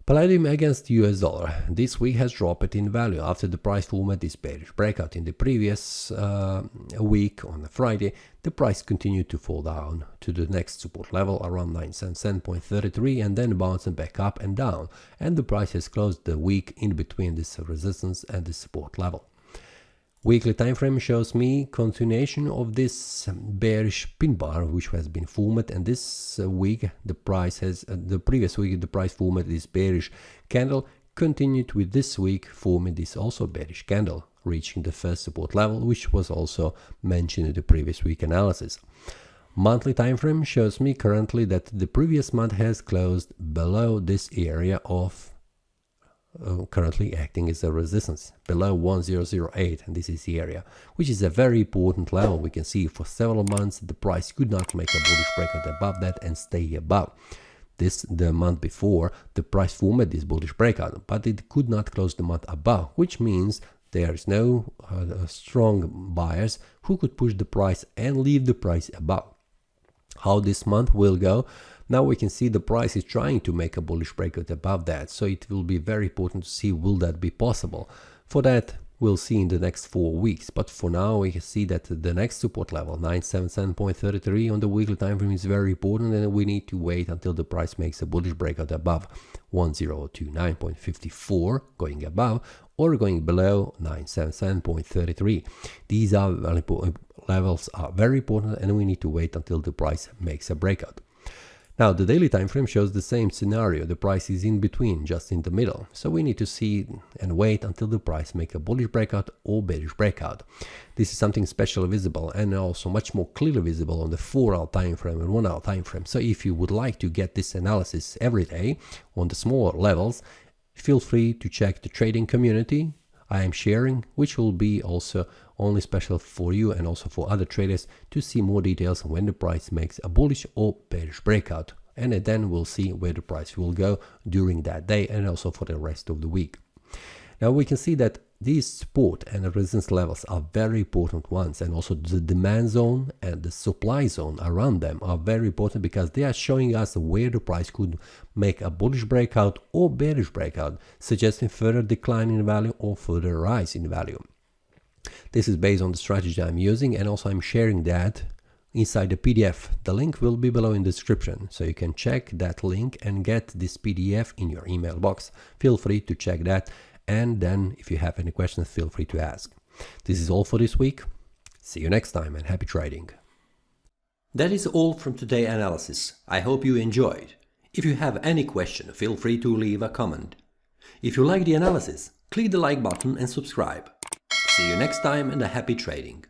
Palladium against US dollar this week has dropped in value after the price formed this bearish breakout. In the previous week on Friday, the price continued to fall down to the next support level around 977.33 and then bouncing back up and down, and the price has closed the week in between this resistance and the support level. Weekly time frame shows me continuation of this bearish pin bar which has been formed, and this week the price has the previous week the price formed this bearish candle, continued with this week forming this also bearish candle, reaching the first support level which was also mentioned in the previous week analysis. Monthly time frame shows me currently that the previous month has closed below this area of currently acting as a resistance below 1008, and this is the area which is a very important level. We can see for several months the price could not make a bullish breakout above that and stay above this. The month before the price formed this bullish breakout, but it could not close the month above, which means there is no strong buyers who could push the price and leave the price above. How this month will go, now we can see the price is trying to make a bullish breakout above that, so it will be very important to see will that be possible. For that we'll see in the next 4 weeks, but for now we can see that the next support level 977.33 on the weekly time frame is very important, and we need to wait until the price makes a bullish breakout above 1029.54 going above or going below 977.33. These are levels are very important, and we need to wait until the price makes a breakout. Now the daily time frame shows the same scenario. The price is in between, just in the middle, so we need to see and wait until the price make a bullish breakout or bearish breakout. This is something special visible and also much more clearly visible on the 4-hour time frame and 1-hour time frame. So if you would like to get this analysis every day on the smaller levels, feel free to check the trading community I am sharing, which will be also only special for you and also for other traders to see more details when the price makes a bullish or bearish breakout, and then we'll see where the price will go during that day and also for the rest of the week. Now we can see that these support and resistance levels are very important ones, and also the demand zone and the supply zone around them are very important because they are showing us where the price could make a bullish breakout or bearish breakout, suggesting further decline in value or further rise in value. This is based on the strategy I'm using, and also I'm sharing that inside the PDF. The link will be below in the description, so you can check that link and get this PDF in your email box. Feel free to check that, and then if you have any questions, feel free to ask. This is all for this week. See you next time and happy trading. That is all from today's analysis. I hope you enjoyed. If you have any question, feel free to leave a comment. If you like the analysis, click the like button and subscribe. See you next time and a happy trading.